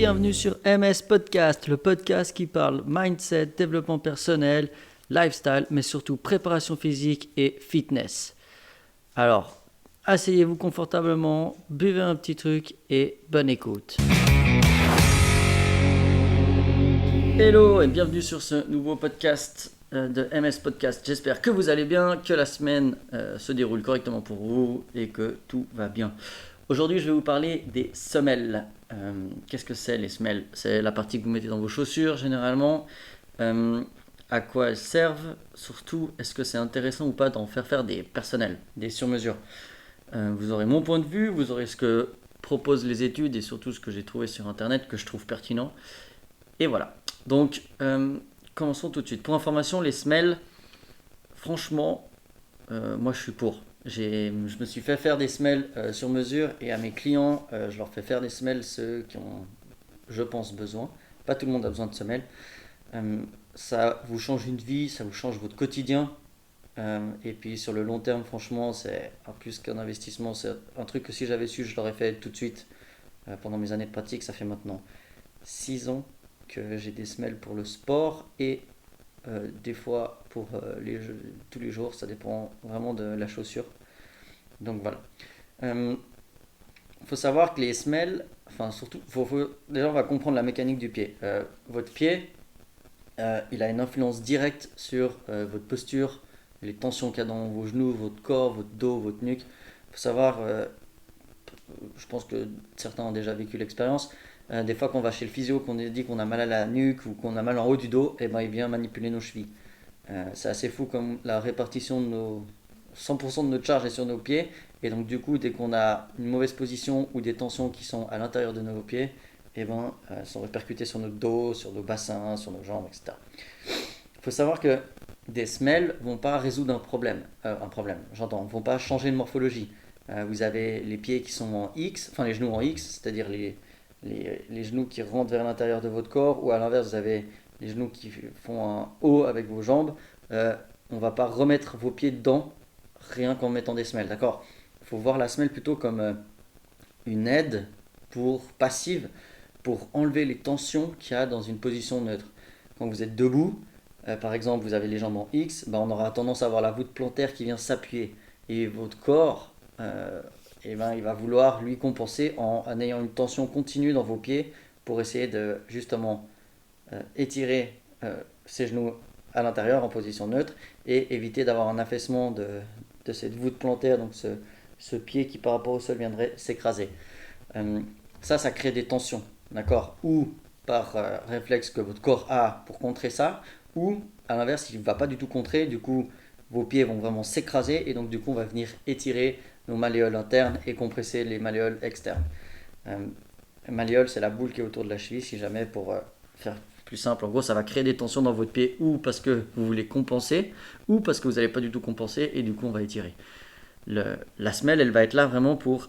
bienvenue sur MS Podcast, le podcast qui parle mindset, développement personnel, lifestyle, mais surtout préparation physique et fitness. Alors, asseyez-vous confortablement, buvez un petit truc et bonne écoute. Hello et bienvenue sur ce nouveau podcast de MS Podcast. J'espère que vous allez bien, que la semaine se déroule correctement pour vous et que tout va bien. Aujourd'hui, je vais vous parler des semelles. Qu'est-ce que c'est les semelles? C'est la partie que vous mettez dans vos chaussures généralement. À quoi elles servent? Surtout, est-ce que c'est intéressant ou pas d'en faire des personnels, des sur-mesures? Vous aurez mon point de vue, vous aurez ce que proposent les études et surtout ce que j'ai trouvé sur internet que je trouve pertinent. Et voilà. Donc, commençons tout de suite. Pour information, les semelles, franchement, moi je suis pour. Je me suis fait faire des semelles sur mesure et à mes clients, je leur fais faire des semelles, ceux qui ont, je pense, besoin. Pas tout le monde a besoin de semelles. Ça vous change une vie, ça vous change votre quotidien. Et puis sur le long terme, franchement, c'est plus qu'un investissement. C'est un truc que si j'avais su, je l'aurais fait tout de suite pendant mes années de pratique. Ça fait maintenant 6 ans que j'ai des semelles pour le sport et des fois pour tous les jours, ça dépend vraiment de la chaussure. Donc voilà. Faut savoir que les semelles, enfin surtout, déjà on va comprendre la mécanique du pied. Votre pied, il a une influence directe sur votre posture, les tensions qu'il y a dans vos genoux, votre corps, votre dos, votre nuque. Faut savoir, je pense que certains ont déjà vécu l'expérience. Des fois, quand on va chez le physio, qu'on dit qu'on a mal à la nuque ou qu'on a mal en haut du dos, et ben, il vient manipuler nos chevilles. C'est assez fou comme la répartition de 100% de notre charge est sur nos pieds. Et donc, du coup, dès qu'on a une mauvaise position ou des tensions qui sont à l'intérieur de nos pieds, et ben, sont répercutées sur notre dos, sur nos bassins, sur nos jambes, etc. Il faut savoir que des semelles ne vont pas résoudre un problème, j'entends, ne vont pas changer de morphologie. Vous avez les pieds qui sont en X, enfin les genoux en X, c'est-à-dire les genoux qui rentrent vers l'intérieur de votre corps, ou à l'inverse, vous avez les genoux qui font un O avec vos jambes. On ne va pas remettre vos pieds dedans rien qu'en mettant des semelles, d'accord? Il faut voir la semelle plutôt comme une aide passive pour enlever les tensions qu'il y a dans une position neutre. Quand vous êtes debout, par exemple, vous avez les jambes en X, on aura tendance à avoir la voûte plantaire qui vient s'appuyer. Et votre corps, il va vouloir lui compenser en ayant une tension continue dans vos pieds pour essayer de justement étirer ses genoux à l'intérieur en position neutre et éviter d'avoir un affaissement de cette voûte plantaire, donc ce pied qui par rapport au sol viendrait s'écraser. Ça crée des tensions, d'accord? Ou par réflexe que votre corps a pour contrer ça, ou à l'inverse, il ne va pas du tout contrer, du coup vos pieds vont vraiment s'écraser et donc du coup on va venir étirer nos malléoles internes et compresser les malléoles externes. Malléole, c'est la boule qui est autour de la cheville, si jamais pour faire plus simple. En gros, ça va créer des tensions dans votre pied ou parce que vous voulez compenser ou parce que vous n'allez pas du tout compenser et du coup on va étirer. La semelle, elle va être là vraiment pour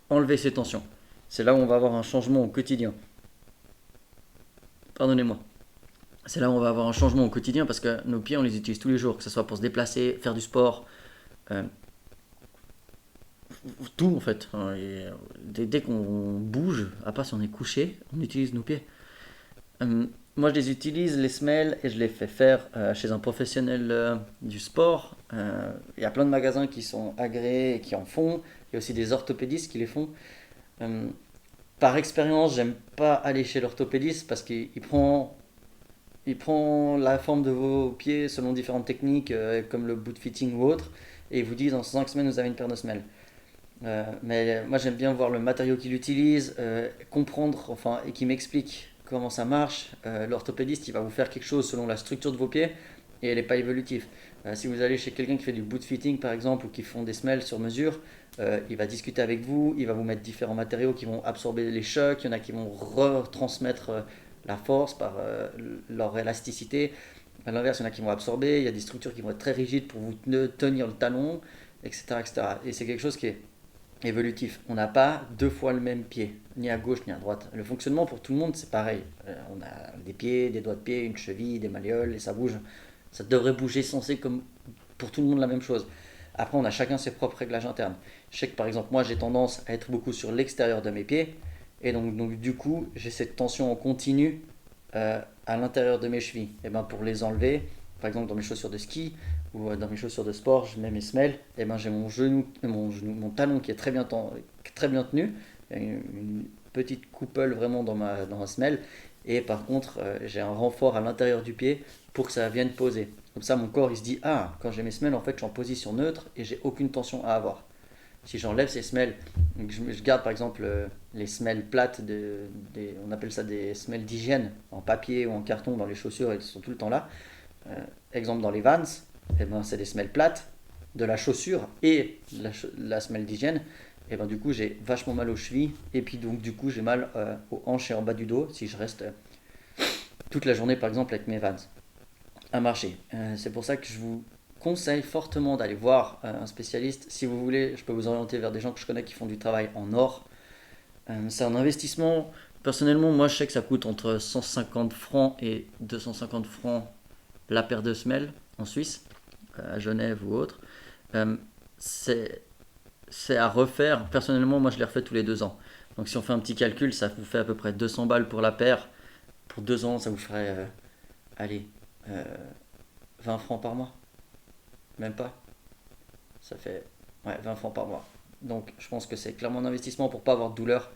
enlever ces tensions. C'est là où on va avoir un changement au quotidien. Pardonnez-moi. C'est là où on va avoir un changement au quotidien parce que nos pieds, on les utilise tous les jours, que ce soit pour se déplacer, faire du sport, tout en fait. Dès qu'on bouge, à part si on est couché, on utilise nos pieds. Moi, je les utilise, les semelles, et je les fais faire chez un professionnel du sport. Il y a plein de magasins qui sont agréés et qui en font. Il y a aussi des orthopédistes qui les font. Par expérience, j'aime pas aller chez l'orthopédiste parce qu'il prend la forme de vos pieds selon différentes techniques comme le boot fitting ou autre et il vous dit dans 5 semaines vous avez une paire de semelles. Mais moi j'aime bien voir le matériau qu'il utilise, comprendre et qu'il m'explique comment ça marche. L'orthopédiste il va vous faire quelque chose selon la structure de vos pieds et elle n'est pas évolutive. Si vous allez chez quelqu'un qui fait du boot fitting par exemple ou qui font des semelles sur mesure, il va discuter avec vous, il va vous mettre différents matériaux qui vont absorber les chocs, il y en a qui vont retransmettre la force par leur élasticité. À l'inverse, il y en a qui vont absorber, il y a des structures qui vont être très rigides pour vous tenir le talon, etc. etc. Et c'est quelque chose qui est évolutif. On n'a pas 2 fois le même pied, ni à gauche ni à droite. Le fonctionnement pour tout le monde, c'est pareil. On a des pieds, des doigts de pied, une cheville, des malléoles, et ça bouge. Ça devrait bouger censé comme pour tout le monde la même chose. Après, on a chacun ses propres réglages internes. Je sais que par exemple, moi j'ai tendance à être beaucoup sur l'extérieur de mes pieds Et donc du coup, j'ai cette tension en continu à l'intérieur de mes chevilles. Et ben pour les enlever, par exemple dans mes chaussures de ski ou dans mes chaussures de sport, je mets mes semelles, et ben j'ai mon talon qui est très bien tenu, il y a une petite coupole vraiment dans ma semelle, et par contre j'ai un renfort à l'intérieur du pied pour que ça vienne poser. Comme ça mon corps il se dit ah quand j'ai mes semelles en fait je suis en position neutre et j'ai aucune tension à avoir. Si j'enlève ces semelles, je garde par exemple les semelles plates, on appelle ça des semelles d'hygiène, en papier ou en carton dans les chaussures, elles sont tout le temps là. Exemple dans les Vans, eh ben, c'est des semelles plates de la chaussure et la semelle d'hygiène. Et ben, du coup j'ai vachement mal aux chevilles et puis donc du coup j'ai mal aux hanches et en bas du dos si je reste toute la journée par exemple avec mes Vans à marcher. C'est pour ça que je vous conseille fortement d'aller voir un spécialiste. Si vous voulez, je peux vous orienter vers des gens que je connais qui font du travail en or. C'est un investissement. Personnellement, moi, je sais que ça coûte entre 150 francs et 250 francs la paire de semelles en Suisse, à Genève ou autre. Euh, c'est, c'est à refaire. Personnellement, moi, je les refais tous les 2 ans. Donc, si on fait un petit calcul, ça vous fait à peu près 200 balles pour la paire. Pour 2 ans, ça vous ferait, allez, euh, 20 francs par mois. Même pas. Ça fait ouais, 20 francs par mois. Donc je pense que c'est clairement un investissement pour pas avoir de douleur.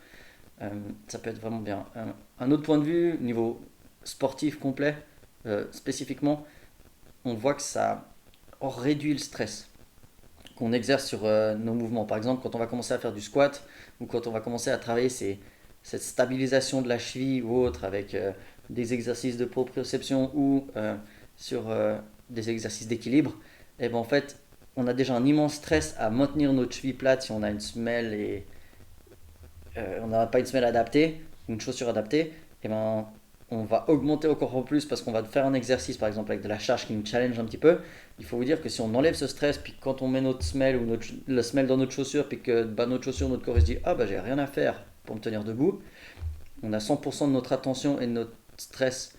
Ça peut être vraiment bien. Un autre point de vue, niveau sportif complet, spécifiquement, on voit que ça réduit le stress qu'on exerce sur nos mouvements. Par exemple, quand on va commencer à faire du squat ou quand on va commencer à travailler cette stabilisation de la cheville ou autre avec des exercices de proprioception ou sur des exercices d'équilibre, et ben en fait, on a déjà un immense stress à maintenir notre cheville plate si on a une semelle et on n'a pas une semelle adaptée ou une chaussure adaptée, et ben on va augmenter encore plus parce qu'on va faire un exercice par exemple avec de la charge qui nous challenge un petit peu. Il faut vous dire que si on enlève ce stress, puis quand on met notre semelle ou la semelle dans notre chaussure, puis que bah, notre chaussure, notre corps il se dit ah bah j'ai rien à faire pour me tenir debout, on a 100% de notre attention et de notre stress,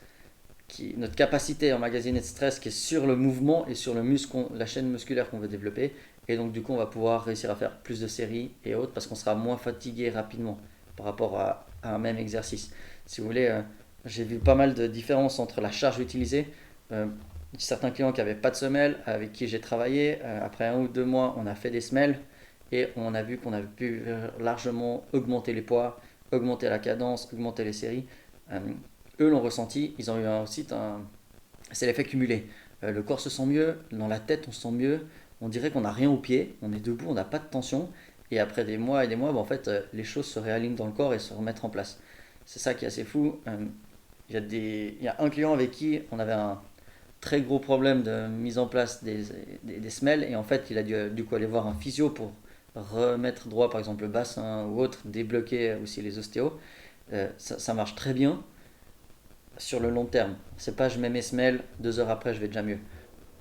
notre capacité à emmagasiner de stress qui est sur le mouvement et sur la chaîne musculaire qu'on veut développer. Et donc du coup on va pouvoir réussir à faire plus de séries et autres parce qu'on sera moins fatigué rapidement par rapport à un même exercice. Si vous voulez, j'ai vu pas mal de différences entre la charge utilisée. Euh, Certains clients qui n'avaient pas de semelles, avec qui j'ai travaillé, après 1 ou 2 mois, on a fait des semelles et on a vu qu'on avait pu largement augmenter les poids, augmenter la cadence, augmenter les séries. Euh, Eux l'ont ressenti, ils ont eu aussi c'est l'effet cumulé. Le corps se sent mieux, dans la tête on se sent mieux, on dirait qu'on n'a rien au pied, on est debout, on n'a pas de tension, et après des mois et des mois, bah, en fait, les choses se réalignent dans le corps et se remettent en place. C'est ça qui est assez fou. Il y a un client avec qui on avait un très gros problème de mise en place des semelles, et en fait, il a dû du coup aller voir un physio pour remettre droit, par exemple, le bassin ou autre, débloquer aussi les ostéos. Ça marche très bien sur le long terme. C'est pas je mets mes semelles, 2 heures après je vais déjà mieux.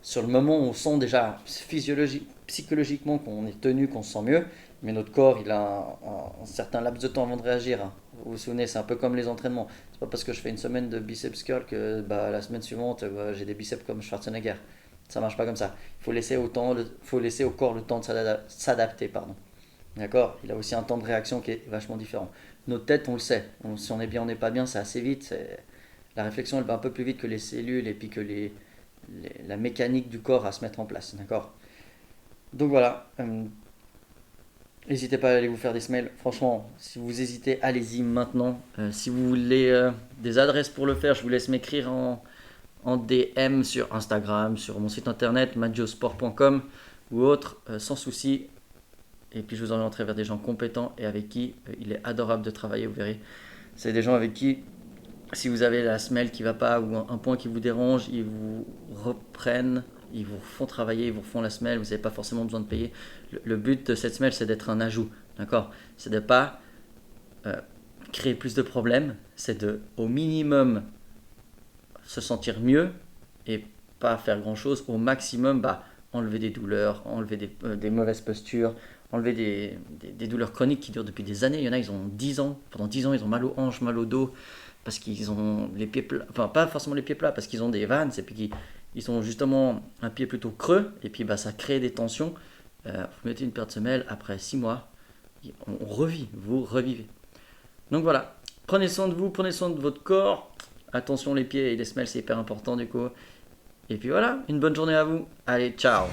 Sur le moment, on sent déjà psychologiquement qu'on est tenu, qu'on se sent mieux, mais notre corps, il a un certain laps de temps avant de réagir, hein. Vous vous souvenez, c'est un peu comme les entraînements. C'est pas parce que je fais une semaine de biceps curl que bah, la semaine suivante, j'ai des biceps comme Schwarzenegger. Ça marche pas comme ça. Faut laisser au corps le temps de s'adapter, pardon. D'accord. Il a aussi un temps de réaction qui est vachement différent. Notre tête, on le sait. Si on est bien, on n'est pas bien, c'est assez vite. La réflexion, elle va un peu plus vite que les cellules et puis que la mécanique du corps à se mettre en place. D'accord. Donc voilà. N'hésitez pas à aller vous faire des semelles. Franchement, si vous hésitez, allez-y maintenant. Si vous voulez des adresses pour le faire, je vous laisse m'écrire en DM sur Instagram, sur mon site internet maggiosport.com ou autre, sans souci. Et puis je vous orienterai vers des gens compétents et avec qui il est adorable de travailler, vous verrez. C'est des gens avec qui, si vous avez la semelle qui ne va pas ou un point qui vous dérange, ils vous reprennent, ils vous font travailler, ils vous refont la semelle, vous n'avez pas forcément besoin de payer. Le but de cette semelle, c'est d'être un ajout, d'accord. C'est de ne pas euh, créer plus de problèmes, c'est de, au minimum, se sentir mieux et pas faire grand chose. Au maximum, bah, enlever des douleurs, enlever des mauvaises postures, enlever des douleurs chroniques qui durent depuis des années. Il y en a, ils ont 10 ans. Pendant 10 ans, ils ont mal aux hanches, mal au dos, parce qu'ils ont les pieds plats. Enfin, pas forcément les pieds plats, parce qu'ils ont des Vans, et puis ils ont justement un pied plutôt creux, et puis bah, ça crée des tensions. Vous mettez une paire de semelles, après 6 mois, on revit, vous revivez. Donc voilà, prenez soin de vous, prenez soin de votre corps. Attention les pieds et les semelles, c'est hyper important du coup. Et puis voilà, une bonne journée à vous. Allez, ciao.